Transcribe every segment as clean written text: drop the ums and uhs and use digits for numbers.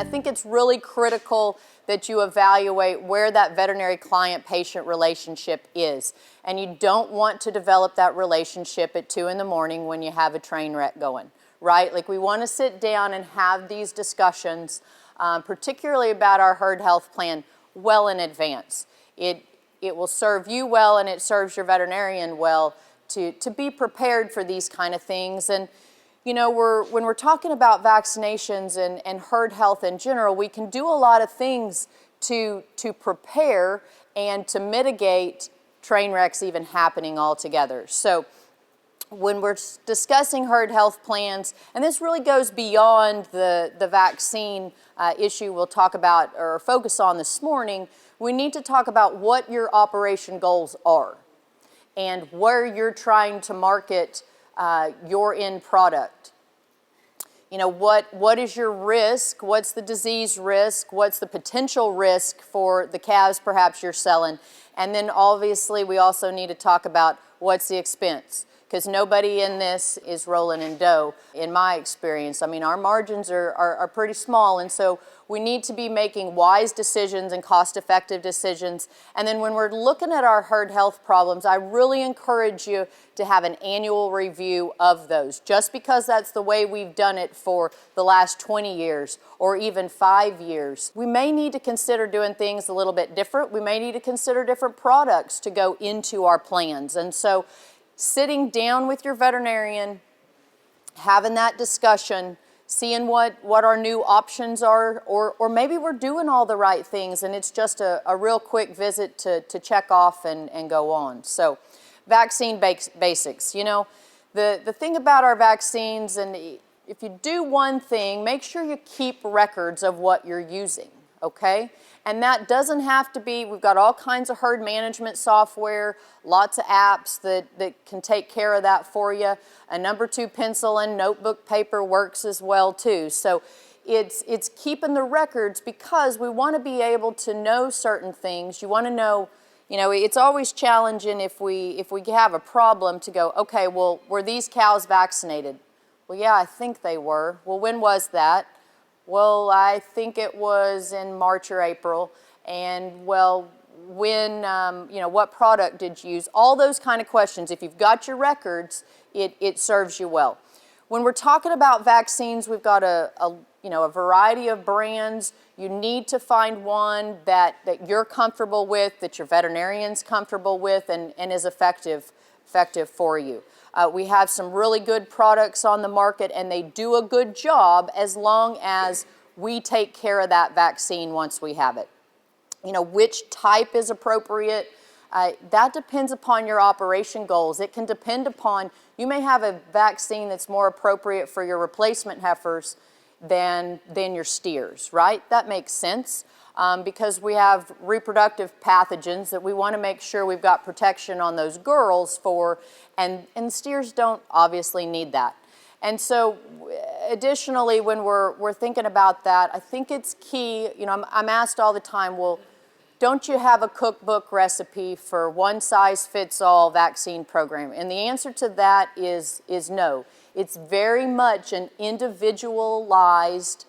I think it's really critical that you evaluate where that veterinary client-patient relationship is. And you don't want to develop that relationship at 2 in the morning when you have a train wreck going, right? Like, we want to sit down and have these discussions, particularly about our herd health plan, well in advance. It will serve you well, and it serves your veterinarian well to be prepared for these kind of things. And you know, when we're talking about vaccinations and herd health in general, we can do a lot of things to prepare and to mitigate train wrecks even happening altogether. So when we're discussing herd health plans, and this really goes beyond the vaccine issue we'll talk about or focus on this morning, we need to talk about what your operation goals are and where you're trying to market your end product. You know, what is your risk? What's the disease risk? What's the potential risk for the calves perhaps you're selling? And then obviously we also need to talk about what's the expense, because nobody in this is rolling in dough in my experience. I mean, our margins are pretty small, and so we need to be making wise decisions and cost-effective decisions. And then when we're looking at our herd health problems, I really encourage you to have an annual review of those. Just because that's the way we've done it for the last 20 years or even 5 years, we may need to consider doing things a little bit different. We may need to consider different products to go into our plans. And so sitting down with your veterinarian, having that discussion, seeing what our new options are, or maybe we're doing all the right things and it's just a real quick visit to check off and go on. So vaccine basics. You know, the thing about our vaccines, and if you do one thing, make sure you keep records of what you're using, okay? And that doesn't have to be, we've got all kinds of herd management software, lots of apps that can take care of that for you. A number 2 pencil and notebook paper works as well too. So it's keeping the records, because we want to be able to know certain things. You want to know, you know, it's always challenging if we have a problem to go, okay, well, were these cows vaccinated? Well, yeah, I think they were. Well, when was that? Well, I think it was in March or April. And, well, when, you know, what product did you use? All those kind of questions. If you've got your records, it serves you well. When we're talking about vaccines, we've got a variety of brands. You need to find one that you're comfortable with, that your veterinarian's comfortable with, and is effective for you. We have some really good products on the market, and they do a good job as long as we take care of that vaccine once we have it. You know, which type is appropriate, that depends upon your operation goals. It can depend upon, you may have a vaccine that's more appropriate for your replacement heifers than your steers, right? That makes sense. Because we have reproductive pathogens that we want to make sure we've got protection on those girls for, and steers don't obviously need that. And so additionally, when we're thinking about that, I think it's key, you know, I'm asked all the time, well, don't you have a cookbook recipe for one-size-fits-all vaccine program? And the answer to that is no. It's very much an individualized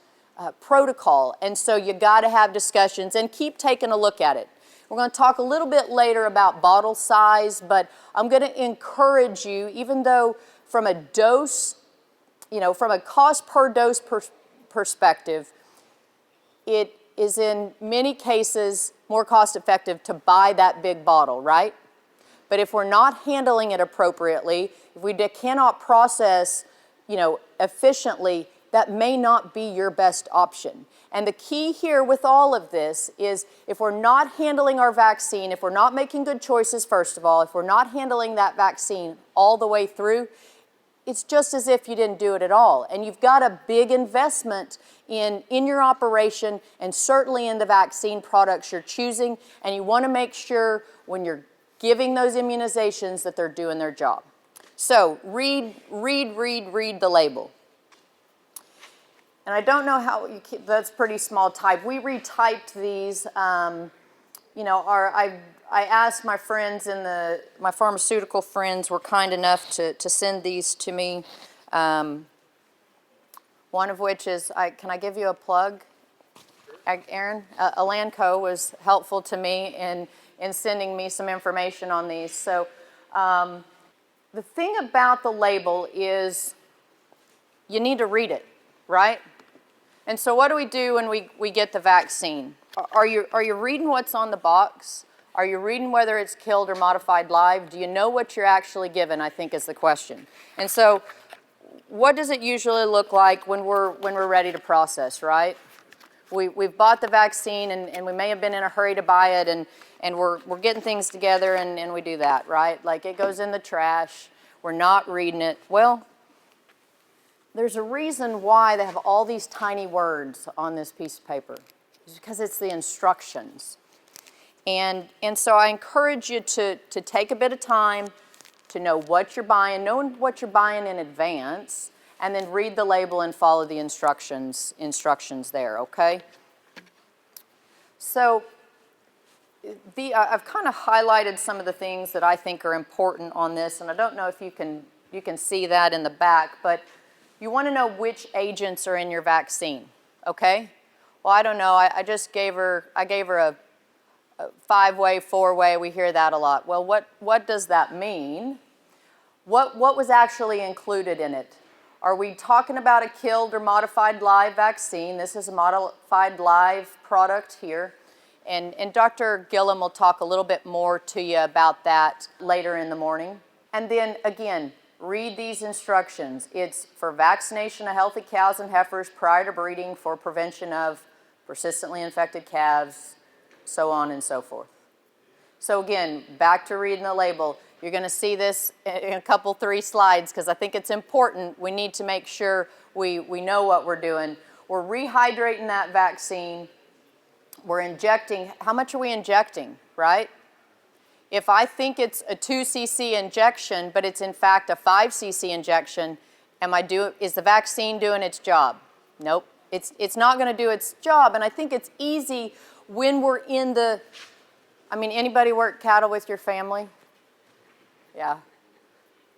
protocol, and so you got to have discussions and keep taking a look at it. We're going to talk a little bit later about bottle size, but I'm going to encourage you, even though from a dose, you know, from a cost per dose perspective, it is in many cases more cost effective to buy that big bottle, right? But if we're not handling it appropriately, if we cannot process, you know, efficiently, that may not be your best option. And the key here with all of this is, if we're not handling our vaccine, if we're not making good choices, first of all, if we're not handling that vaccine all the way through, it's just as if you didn't do it at all. And you've got a big investment in your operation, and certainly in the vaccine products you're choosing, and you want to make sure when you're giving those immunizations that they're doing their job. So read the label. And I don't know how you keep, that's pretty small type. We retyped these. You know, I asked my friends my pharmaceutical friends were kind enough to send these to me. One of which is, can I give you a plug? Aaron, Alanco was helpful to me in sending me some information on these. So the thing about the label is you need to read it, right? And so what do we do when we get the vaccine? Are you reading what's on the box? Are you reading whether it's killed or modified live? Do you know what you're actually given, I think is the question. And so what does it usually look like when we're ready to process, right? We've bought the vaccine and we may have been in a hurry to buy it and we're getting things together and we do that, right? Like it goes in the trash, we're not reading it. Well, there's a reason why they have all these tiny words on this piece of paper. It's because it's the instructions. And so I encourage you to take a bit of time to know what you're buying, know what you're buying in advance, and then read the label and follow the instructions there, okay? So I've kind of highlighted some of the things that I think are important on this, and I don't know if you can see that in the back, but you want to know which agents are in your vaccine, okay? Well, I don't know. I gave her a 5-way, 4-way. We hear that a lot. Well, what does that mean? What was actually included in it? Are we talking about a killed or modified live vaccine? This is a modified live product here. And Dr. Gillum will talk a little bit more to you about that later in the morning. And then, again, read these instructions. It's for vaccination of healthy cows and heifers prior to breeding for prevention of persistently infected calves, so on and so forth. So again, back to reading the label. You're going to see this in a couple, 3 slides because I think it's important. We need to make sure we know what we're doing. We're rehydrating that vaccine. We're injecting. How much are we injecting, right? If I think it's a 2 cc injection, but it's in fact a 5 cc injection, is the vaccine doing its job? Nope. It's not going to do its job. And I think it's easy when we're in the, anybody work cattle with your family? Yeah.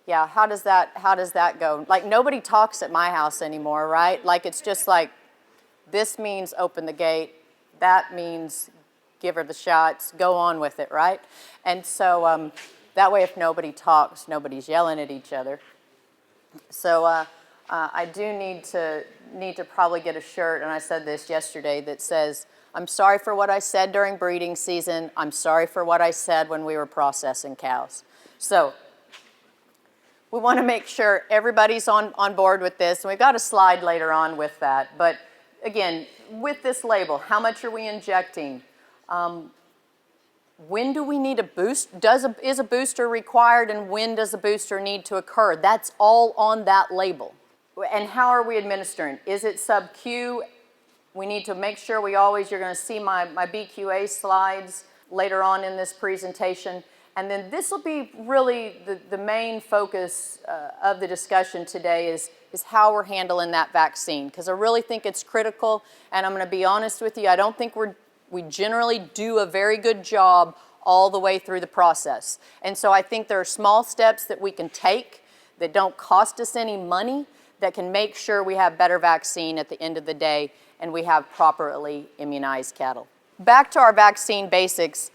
Yeah, how does that go? Like nobody talks at my house anymore, right? Like it's just like, this means open the gate, that means give her the shots, go on with it, right? And so that way if nobody talks, nobody's yelling at each other. So I do need to probably get a shirt, and I said this yesterday, that says, I'm sorry for what I said during breeding season, I'm sorry for what I said when we were processing cows. So we want to make sure everybody's on board with this, and we've got a slide later on with that. But again, with this label, how much are we injecting? When do we need a boost? Is a booster required, and when does a booster need to occur? That's all on that label. And how are we administering? Is it sub-Q? We need to make sure you're going to see my BQA slides later on in this presentation. And then this will be really the main focus of the discussion today is how we're handling that vaccine. Because I really think it's critical, and I'm going to be honest with you, I don't think we generally do a very good job all the way through the process. And so I think there are small steps that we can take that don't cost us any money that can make sure we have better vaccine at the end of the day and we have properly immunized cattle. Back to our vaccine basics.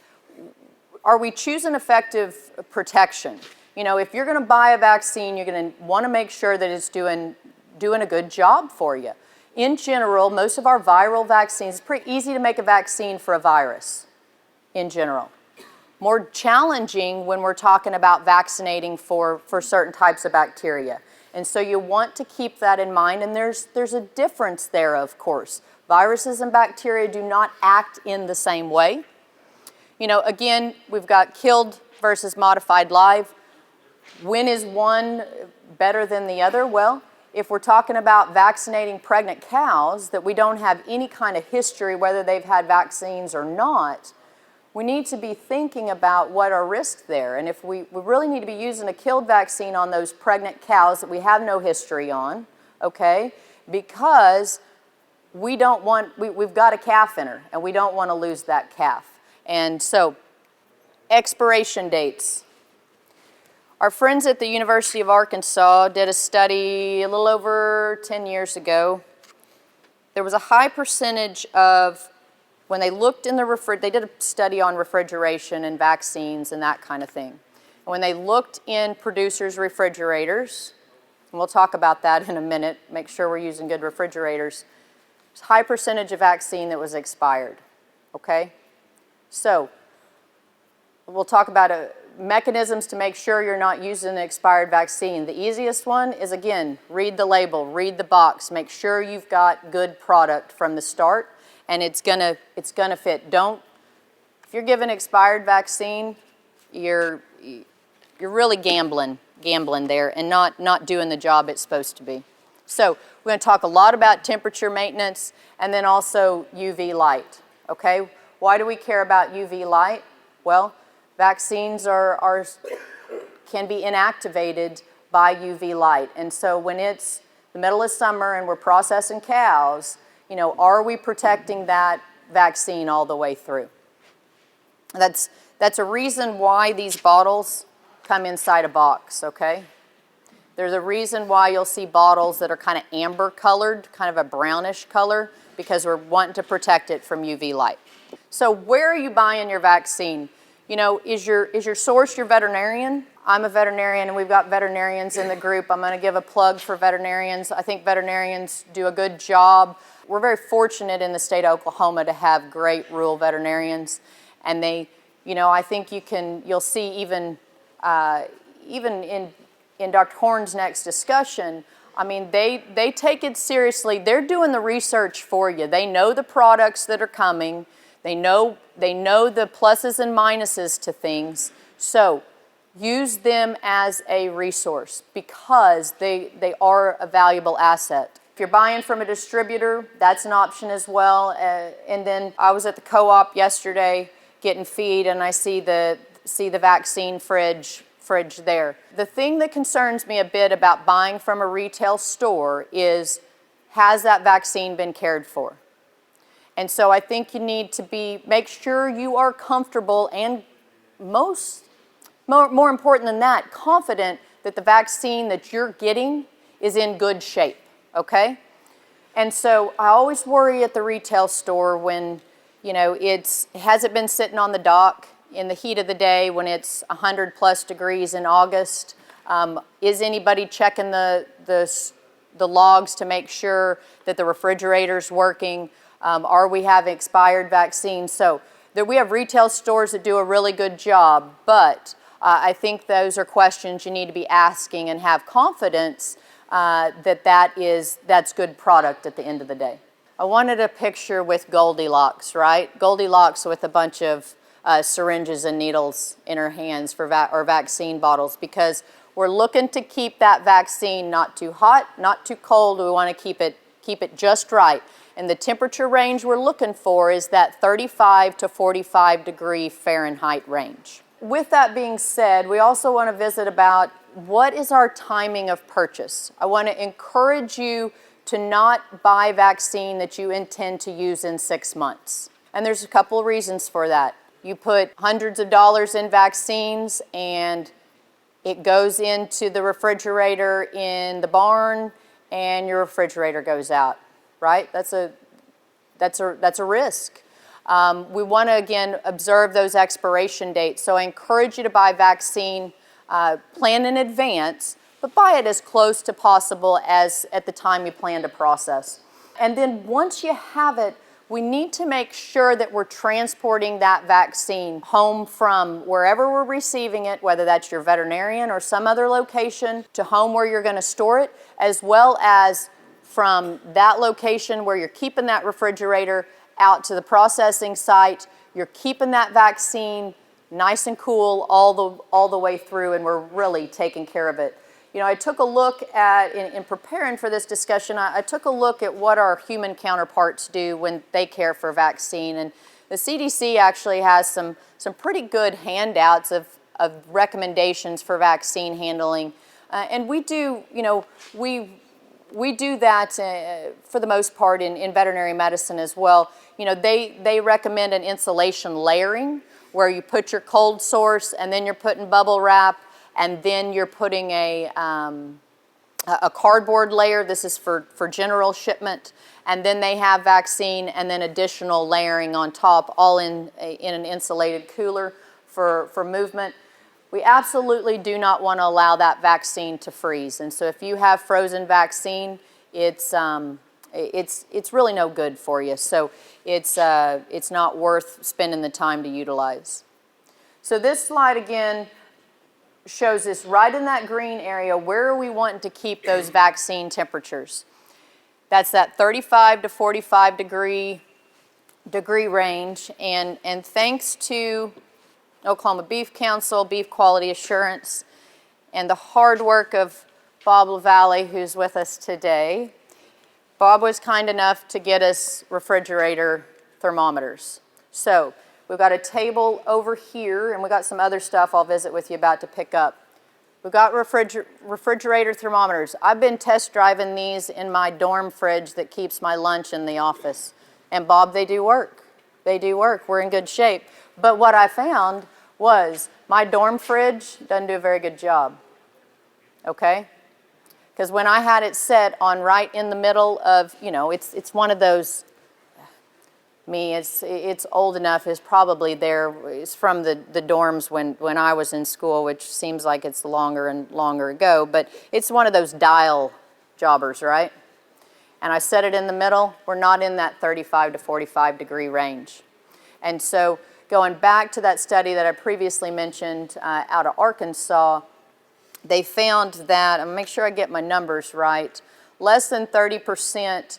Are we choosing effective protection? You know, if you're going to buy a vaccine, you're going to want to make sure that it's doing a good job for you. In general, most of our viral vaccines, it's pretty easy to make a vaccine for a virus in general. More challenging when we're talking about vaccinating for certain types of bacteria. And so you want to keep that in mind, and there's a difference there, of course. Viruses and bacteria do not act in the same way. You know, again, we've got killed versus modified live. When is one better than the other? Well, if we're talking about vaccinating pregnant cows that we don't have any kind of history whether they've had vaccines or not, we need to be thinking about what are risks there. And if we really need to be using a killed vaccine on those pregnant cows that we have no history on, okay, because we've got a calf in her and we don't want to lose that calf. And so, expiration dates. Our friends at the University of Arkansas did a study a little over 10 years ago. There was a high percentage of when they looked in the they did a study on refrigeration and vaccines and that kind of thing. And when they looked in producers' refrigerators, and we'll talk about that in a minute, make sure we're using good refrigerators, there's a high percentage of vaccine that was expired, okay? So we'll talk about mechanisms to make sure you're not using an expired vaccine. The easiest one is, again, read the label, read the box, make sure you've got good product from the start, and it's gonna fit. If you're given expired vaccine, you're really gambling there and not doing the job it's supposed to be. So we're going to talk a lot about temperature maintenance and then also UV light, okay? Why do we care about UV light? Well, vaccines can be inactivated by UV light. And so when it's the middle of summer and we're processing cows, you know, are we protecting that vaccine all the way through? That's a reason why these bottles come inside a box, okay? There's a reason why you'll see bottles that are kind of amber colored, kind of a brownish color, because we're wanting to protect it from UV light. So where are you buying your vaccine? You know, is your source your veterinarian? I'm a veterinarian and we've got veterinarians in the group. I'm going to give a plug for veterinarians. I think veterinarians do a good job. We're very fortunate in the state of Oklahoma to have great rural veterinarians, and they, you know, I think you'll see even in Dr. Horn's next discussion, I mean, they take it seriously. They're doing the research for you. They know the products that are coming. They know the pluses and minuses to things. So use them as a resource because they are a valuable asset. If you're buying from a distributor, that's an option as well. And then I was at the co-op yesterday getting feed, and I see the vaccine fridge there. The thing that concerns me a bit about buying from a retail store is, has that vaccine been cared for? And so I think you need to make sure you are comfortable and more important than that, confident that the vaccine that you're getting is in good shape, okay? And so I always worry at the retail store when, you know, has it been sitting on the dock in the heat of the day when it's 100+ degrees in August? Is anybody checking the logs to make sure that the refrigerator's working? Are we having expired vaccines? So we have retail stores that do a really good job, but I think those are questions you need to be asking and have confidence that's good product at the end of the day. I wanted a picture with Goldilocks, right? Goldilocks with a bunch of syringes and needles in her hands or vaccine bottles, because we're looking to keep that vaccine not too hot, not too cold. We want to keep it just right. And the temperature range we're looking for is that 35 to 45 degree Fahrenheit range. With that being said, we also want to visit about what is our timing of purchase. I want to encourage you to not buy vaccine that you intend to use in 6 months. And there's a couple of reasons for that. You put hundreds of dollars in vaccines and it goes into the refrigerator in the barn and your refrigerator goes out, right? That's a risk. We want to, again, observe those expiration dates. So I encourage you to buy vaccine, plan in advance, but buy it as close to possible as at the time you plan to process. And then once you have it, we need to make sure that we're transporting that vaccine home from wherever we're receiving it, whether that's your veterinarian or some other location, to home where you're going to store it, as well as from that location where you're keeping that refrigerator out to the processing site. You're keeping that vaccine nice and cool all the way through, and we're really taking care of it. You know, I took a look at, in preparing for this discussion, I took a look at what our human counterparts do when they care for vaccine. And the CDC actually has some pretty good handouts of recommendations for vaccine handling. And we do, you know, we do that for the most part in veterinary medicine as well. You know, they recommend an insulation layering where you put your cold source and then you're putting bubble wrap, and then you're putting a a cardboard layer. This is for general shipment. And then they have vaccine and then additional layering on top, all in an insulated cooler for movement. We absolutely do not want to allow that vaccine to freeze. And so if you have frozen vaccine, it's really no good for you. So it's not worth spending the time to utilize. So this slide again shows us right in that green area, where are we wanting to keep those vaccine temperatures? That's that 35 to 45 degree range. And thanks to Oklahoma Beef Council, Beef Quality Assurance, and the hard work of Bob LaValle, who's with us today, Bob was kind enough to get us refrigerator thermometers. So we've got a table over here, and we've got some other stuff I'll visit with you about to pick up. We've got refrigerator thermometers. I've been test driving these in my dorm fridge that keeps my lunch in the office. And Bob, they do work. They do work. We're in good shape. But what I found was my dorm fridge doesn't do a very good job. Okay? Because when I had it set on right in the middle of, you know, it's one of those, it's old enough, it's probably there, it's from the dorms when I was in school, which seems like it's longer and longer ago, but it's one of those dial jobbers, right? And I set it in the middle. We're not in that 35 to 45 degree range. And so going back to that study that I previously mentioned out of Arkansas, they found that, and make sure I get my numbers right, less than 30%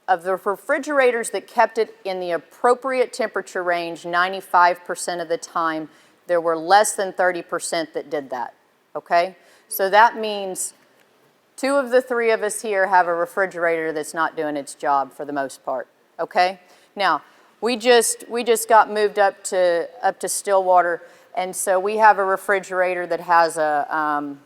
of the refrigerators that kept it in the appropriate temperature range 95% of the time, there were less than 30% that did that, okay? So that means 2 of the 3 of us here have a refrigerator that's not doing its job for the most part, okay? Now, we just got moved up to Stillwater, and so we have a refrigerator that has a,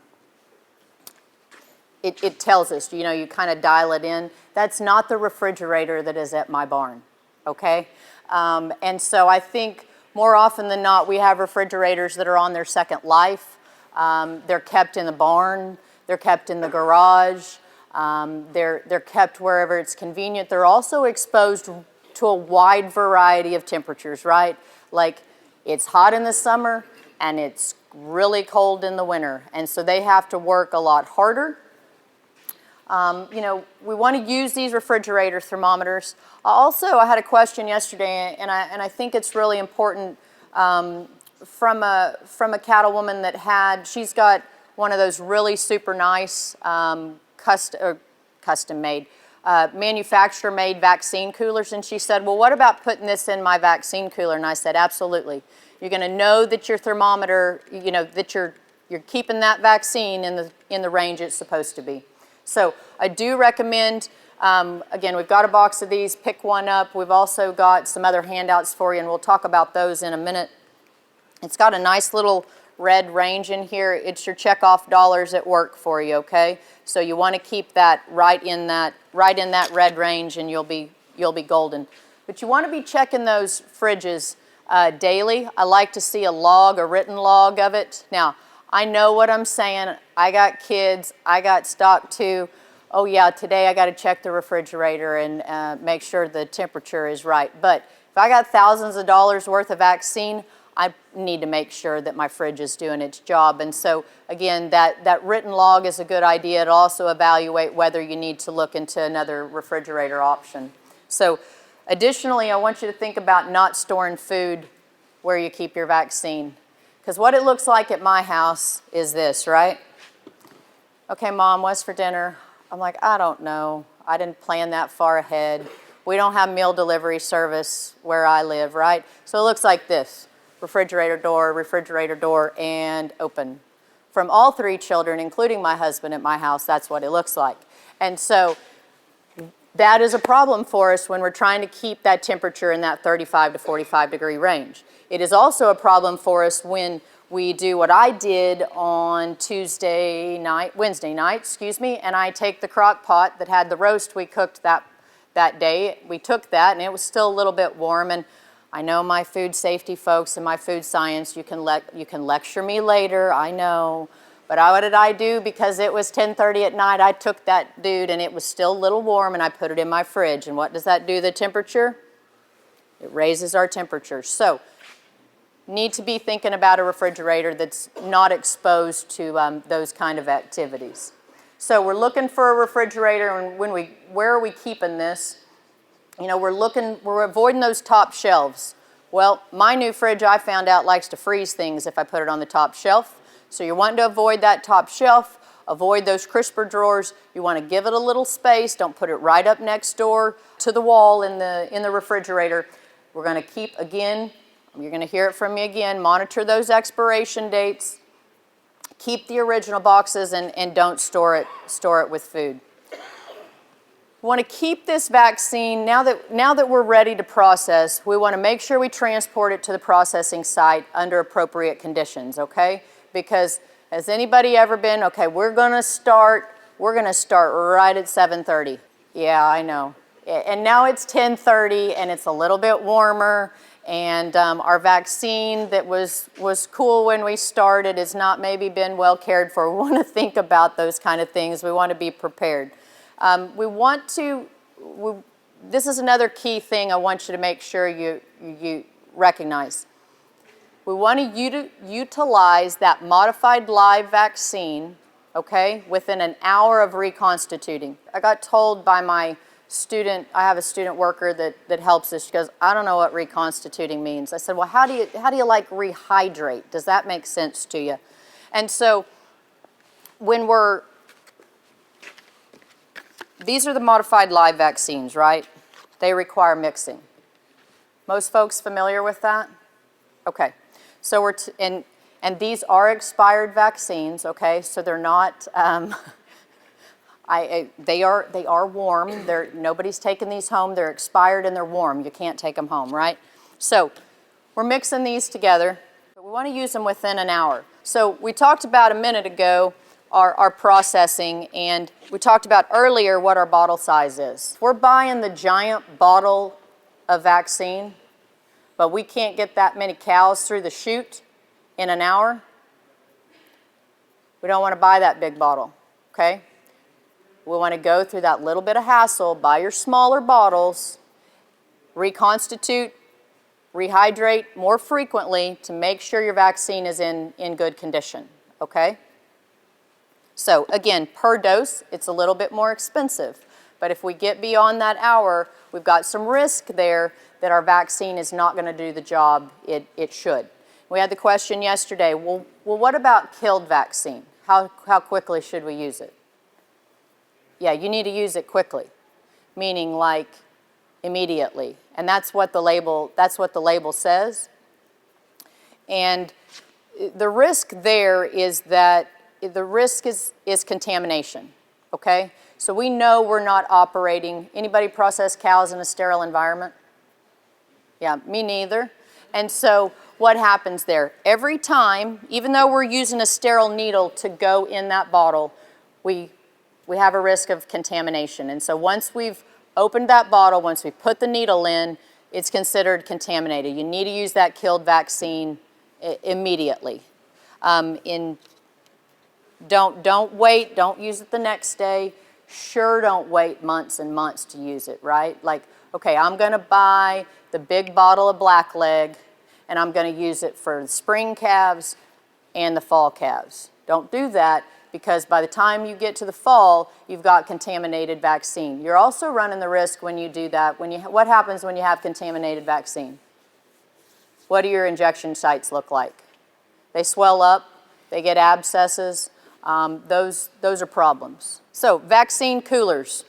it tells us, you know, you kind of dial it in. That's not the refrigerator that is at my barn, okay? And so I think more often than not, we have refrigerators that are on their second life. They're kept in the barn, they're kept in the garage, they're kept wherever it's convenient. They're also exposed to a wide variety of temperatures, right? Like, it's hot in the summer and it's really cold in the winter. And so they have to work a lot harder. You know, we want to use these refrigerator thermometers. Also, I had a question yesterday, and I think it's really important from a cattlewoman that had, she's got one of those really super nice custom-made, manufacturer-made vaccine coolers, and she said, well, what about putting this in my vaccine cooler? And I said, absolutely. You're going to know that your thermometer, you know, that you're keeping that vaccine in the range it's supposed to be. So I do recommend, again, we've got a box of these, pick one up. We've also got some other handouts for you, and we'll talk about those in a minute. It's got a nice little red range in here. It's your checkoff dollars at work for you, okay? So you want to keep that right in that red range, and you'll be golden. But you want to be checking those fridges daily. I like to see a written log of it. Now, I know what I'm saying. I got kids. I got stock too. Oh yeah, today I got to check the refrigerator and make sure the temperature is right. But if I got thousands of dollars worth of vaccine, I need to make sure that my fridge is doing its job. And so again, that written log is a good idea. It'll also evaluate whether you need to look into another refrigerator option. So additionally, I want you to think about not storing food where you keep your vaccine. Because what it looks like at my house is this, right? Okay, Mom, what's for dinner? I'm like, I don't know. I didn't plan that far ahead. We don't have meal delivery service where I live, right? So it looks like this. Refrigerator door, and open. From all 3 children, including my husband at my house, that's what it looks like. And so that is a problem for us when we're trying to keep that temperature in that 35 to 45 degree range. It is also a problem for us when we do what I did on Wednesday night, and I take the crock pot that had the roast we cooked that day. We took that, and it was still a little bit warm, and I know my food safety folks and my food science, you can lecture me later, I know, But what did I do? Because it was 10:30 at night, I took that dude and it was still a little warm and I put it in my fridge. And what does that do to the temperature? It raises our temperature. So, need to be thinking about a refrigerator that's not exposed to those kind of activities. So we're looking for a refrigerator, and where are we keeping this? You know, we're avoiding those top shelves. Well, my new fridge, I found out, likes to freeze things if I put it on the top shelf. So you're wanting to avoid that top shelf, avoid those crisper drawers. You want to give it a little space. Don't put it right up next door to the wall in the refrigerator. We're going to keep, again, you're going to hear it from me again, monitor those expiration dates. Keep the original boxes and don't store it with food. We want to keep this vaccine, now that we're ready to process, we want to make sure we transport it to the processing site under appropriate conditions, okay? Because has anybody ever been, okay, we're going to start right at 7:30. Yeah, I know. And now it's 10:30 and it's a little bit warmer, and our vaccine that was cool when we started has not maybe been well cared for. We want to think about those kind of things. We want to be prepared. This is another key thing I want you to make sure you recognize. We want to utilize that modified live vaccine, okay, within an hour of reconstituting. I got told by my student, I have a student worker that helps us. She goes, I don't know what reconstituting means. I said, well, how do you like rehydrate? Does that make sense to you? And so these are the modified live vaccines, right? They require mixing. Most folks familiar with that? Okay. So and these are expired vaccines, okay? So they're not, they are warm. Nobody's taking these home. They're expired and they're warm. You can't take them home, right? So we're mixing these together. We want to use them within an hour. So we talked about a minute ago our processing, and we talked about earlier what our bottle size is. If we're buying the giant bottle of vaccine, but we can't get that many cows through the chute in an hour, we don't want to buy that big bottle, okay? We want to go through that little bit of hassle, buy your smaller bottles, reconstitute, rehydrate more frequently to make sure your vaccine is in good condition, okay? So again, per dose, it's a little bit more expensive. But if we get beyond that hour, we've got some risk there that our vaccine is not going to do the job it should. We had the question yesterday, well, what about killed vaccine? How quickly should we use it? Yeah, you need to use it quickly, meaning like immediately. And that's what the label says. And the risk there is that the risk is contamination, okay? So we know we're not operating. Anybody process cows in a sterile environment? Yeah, me neither. And so what happens there? Every time, even though we're using a sterile needle to go in that bottle, we have a risk of contamination. And so once we've opened that bottle, once we put the needle in, it's considered contaminated. You need to use that killed vaccine immediately. Don't wait, don't use it the next day. Sure, don't wait months and months to use it, right? Like, okay, I'm going to buy the big bottle of blackleg, and I'm going to use it for the spring calves and the fall calves. Don't do that, because by the time you get to the fall, you've got contaminated vaccine. You're also running the risk when you do that. What happens when you have contaminated vaccine? What do your injection sites look like? They swell up, they get abscesses. Those are problems. So vaccine coolers.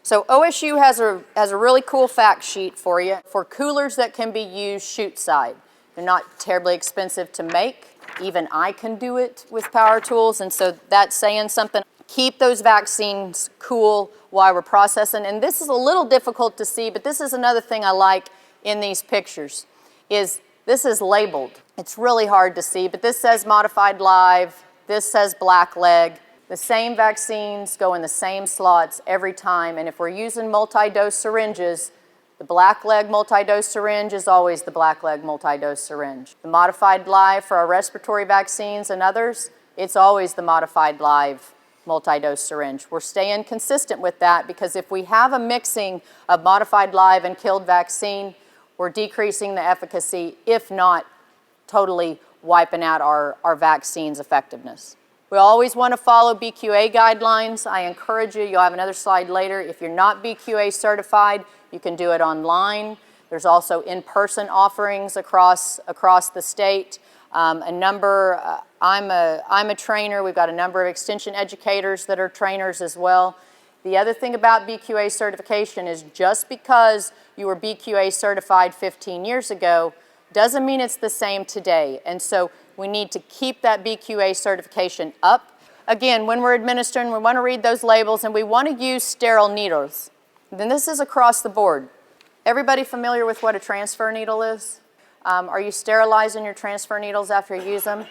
So OSU has a really cool fact sheet for you for coolers that can be used chute side. They're not terribly expensive to make. Even I can do it with power tools, and so that's saying something. Keep those vaccines cool while we're processing. And this is a little difficult to see, but this is another thing I like in these pictures, is this is labeled. It's really hard to see, but this says modified live. This says blackleg. The same vaccines go in the same slots every time, and if we're using multi-dose syringes, the blackleg multi-dose syringe is always the blackleg multi-dose syringe. The modified live for our respiratory vaccines and others, it's always the modified live multi-dose syringe. We're staying consistent with that because if we have a mixing of modified live and killed vaccine, we're decreasing the efficacy, if not totally wiping out our vaccine's effectiveness. We always want to follow BQA guidelines. I encourage you, you'll have another slide later. If you're not BQA certified, you can do it online. There's also in-person offerings across the state. I'm a trainer. We've got a number of extension educators that are trainers as well. The other thing about BQA certification is just because you were BQA certified 15 years ago doesn't mean it's the same today. And so we need to keep that BQA certification up. Again, when we're administering, we want to read those labels and we want to use sterile needles. Then this is across the board. Everybody familiar with what a transfer needle is? Are you sterilizing your transfer needles after you use them?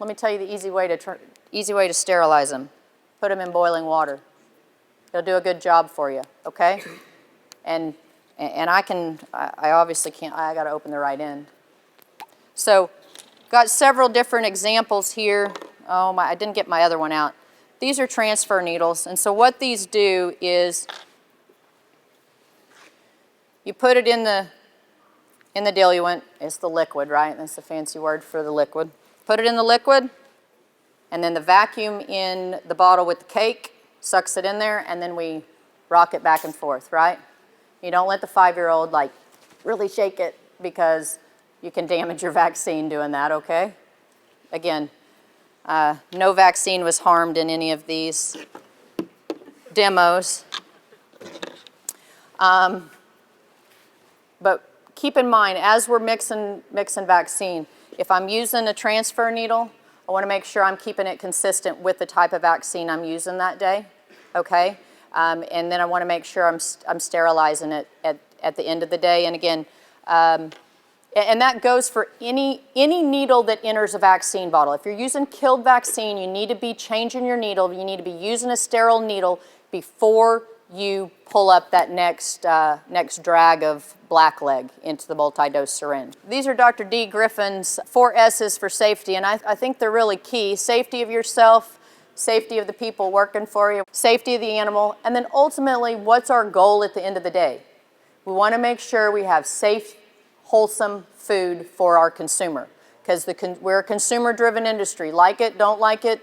Let me tell you the easy way to sterilize them. Put them in boiling water. It'll do a good job for you, okay? And I obviously can't, I got to open the right end. So, got several different examples here. Oh my, I didn't get my other one out. These are transfer needles, and so what these do is you put it in the diluent. It's the liquid, right? That's the fancy word for the liquid. Put it in the liquid, and then the vacuum in the bottle with the cake sucks it in there, and then we rock it back and forth, right? You don't let the 5-year-old like really shake it because you can damage your vaccine doing that, okay? Again, no vaccine was harmed in any of these demos. But keep in mind, as we're mixing vaccine, if I'm using a transfer needle, I want to make sure I'm keeping it consistent with the type of vaccine I'm using that day, okay? And then I want to make sure I'm sterilizing it at the end of the day. And again, and that goes for any needle that enters a vaccine bottle. If you're using killed vaccine, you need to be changing your needle. You need to be using a sterile needle before you pull up that next drag of blackleg into the multi-dose syringe. These are Dr. D. Griffin's 4 S's for safety, and I think they're really key. Safety of yourself, safety of the people working for you, safety of the animal, and then ultimately, what's our goal at the end of the day? We want to make sure we have safe, wholesome food for our consumer, because we're a consumer-driven industry. Like it, don't like it,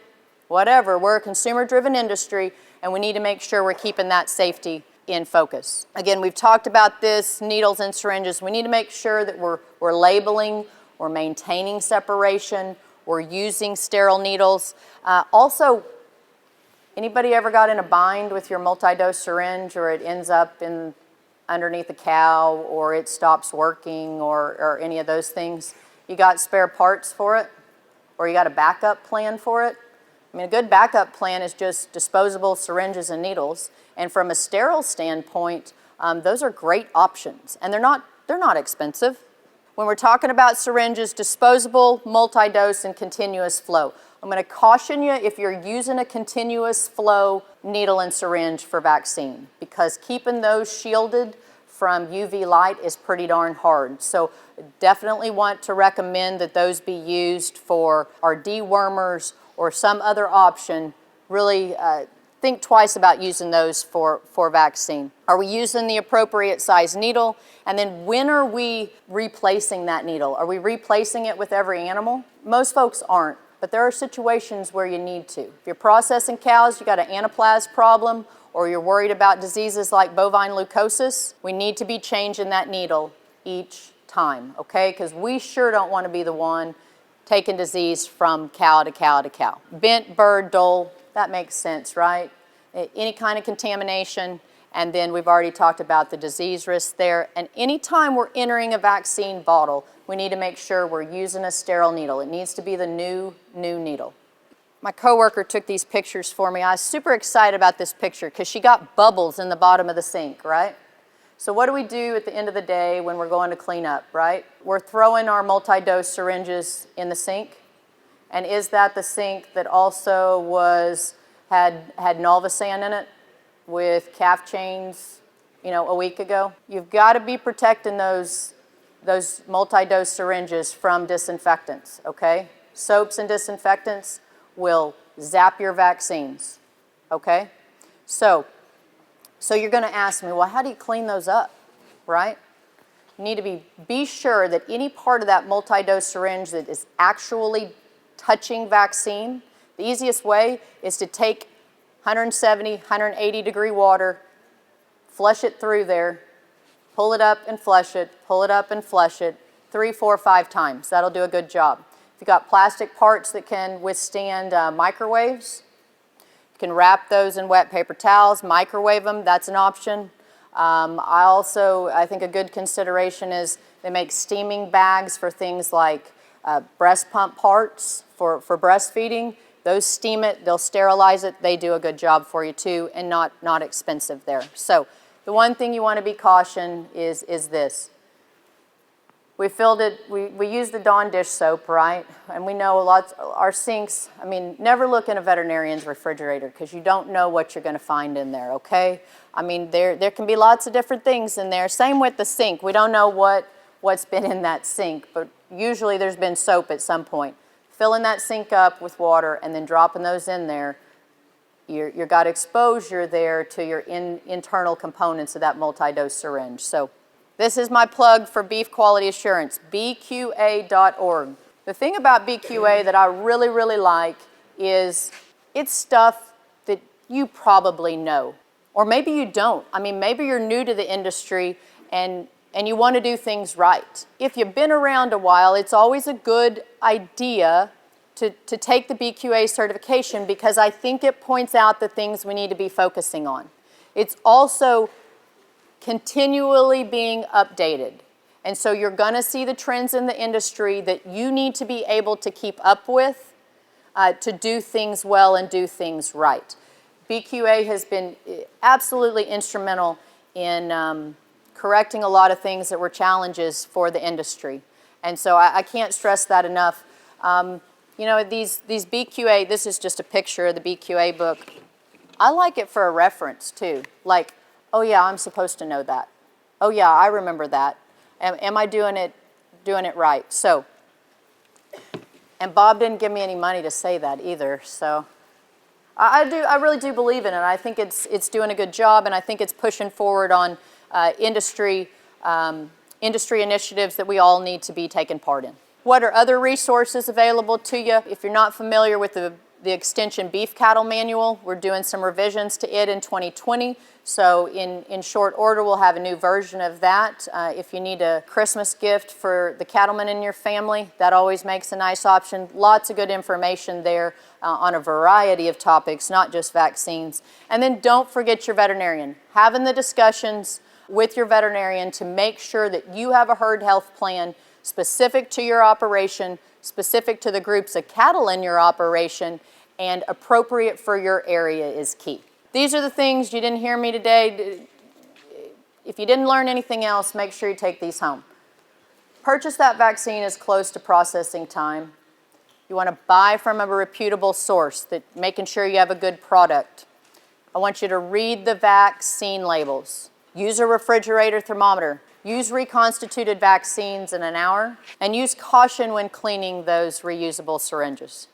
whatever. We're a consumer-driven industry, and we need to make sure we're keeping that safety in focus. Again, we've talked about this, needles and syringes. We need to make sure that we're labeling, we're maintaining separation, we're using sterile needles. Also, anybody ever got in a bind with your multi-dose syringe, or it ends up underneath a cow, or it stops working, or any of those things? You got spare parts for it, or you got a backup plan for it? I mean, a good backup plan is just disposable syringes and needles. And from a sterile standpoint, those are great options, and they're not expensive. When we're talking about syringes, disposable, multi-dose, and continuous flow. I'm going to caution you if you're using a continuous flow needle and syringe for vaccine, because keeping those shielded from UV light is pretty darn hard. So definitely want to recommend that those be used for our dewormers or some other option. Really think twice about using those for vaccine. Are we using the appropriate size needle? And then when are we replacing that needle? Are we replacing it with every animal? Most folks aren't, but there are situations where you need to. If you're processing cows, you got an anaplasm problem, or you're worried about diseases like bovine leukosis, we need to be changing that needle each time, okay? Because we sure don't want to be the one taking disease from cow to cow to cow. Bent bird dole, that makes sense, right? Any kind of contamination, and then we've already talked about the disease risk there. And anytime we're entering a vaccine bottle, we need to make sure we're using a sterile needle. It needs to be the new needle. My coworker took these pictures for me. I was super excited about this picture because she got bubbles in the bottom of the sink, right? So what do we do at the end of the day when we're going to clean up, right? We're throwing our multi-dose syringes in the sink. And is that the sink that also had Nolvasan in it with calf chains, a week ago? You've got to be protecting those multi-dose syringes from disinfectants, okay? Soaps and disinfectants, will zap your vaccines, okay? So you're gonna ask me, well, how do you clean those up, right? You need to be sure that any part of that multi-dose syringe that is actually touching vaccine, the easiest way is to take 170, 180 degree water, flush it through there, pull it up and flush it, pull it up and flush it, 3, 4, 5 times. That'll do a good job. If you've got plastic parts that can withstand microwaves, you can wrap those in wet paper towels, microwave them, that's an option. I think a good consideration is they make steaming bags for things like breast pump parts for breastfeeding. Those steam it, they'll sterilize it, they do a good job for you too, and not expensive there. So the one thing you want to be cautioned is this. We filled it, we use the Dawn dish soap, right? And we know our sinks, I mean, never look in a veterinarian's refrigerator because you don't know what you're going to find in there, okay? I mean, there can be lots of different things in there. Same with the sink. We don't know what's been in that sink, but usually there's been soap at some point. Filling that sink up with water and then dropping those in there, you've got exposure there to your internal components of that multi-dose syringe. So this is my plug for beef quality assurance, bqa.org. The thing about BQA that I really, really like is it's stuff that you probably know, or maybe you don't. I mean, maybe you're new to the industry and you want to do things right. If you've been around a while, it's always a good idea to take the BQA certification because I think it points out the things we need to be focusing on. It's also continually being updated. And so you're going to see the trends in the industry that you need to be able to keep up with to do things well and do things right. BQA has been absolutely instrumental in correcting a lot of things that were challenges for the industry. And so I can't stress that enough. You know, these BQA, this is just a picture of the BQA book. I like it for a reference too. Like, oh yeah, I'm supposed to know that. Oh yeah, I remember that. Am I doing it right? So, and Bob didn't give me any money to say that either. So, I really do believe in it. I think it's doing a good job, and I think it's pushing forward on industry initiatives that we all need to be taking part in. What are other resources available to you? If you're not familiar with the Extension Beef Cattle Manual, we're doing some revisions to it in 2020. So in short order, we'll have a new version of that. If you need a Christmas gift for the cattlemen in your family, that always makes a nice option. Lots of good information there on a variety of topics, not just vaccines. And then don't forget your veterinarian. Having the discussions with your veterinarian to make sure that you have a herd health plan specific to your operation, specific to the groups of cattle in your operation, and appropriate for your area is key. These are the things you didn't hear me today. If you didn't learn anything else, make sure you take these home. Purchase that vaccine as close to processing time. You want to buy from a reputable source, making sure you have a good product. I want you to read the vaccine labels. Use a refrigerator thermometer. Use reconstituted vaccines in an hour, and use caution when cleaning those reusable syringes.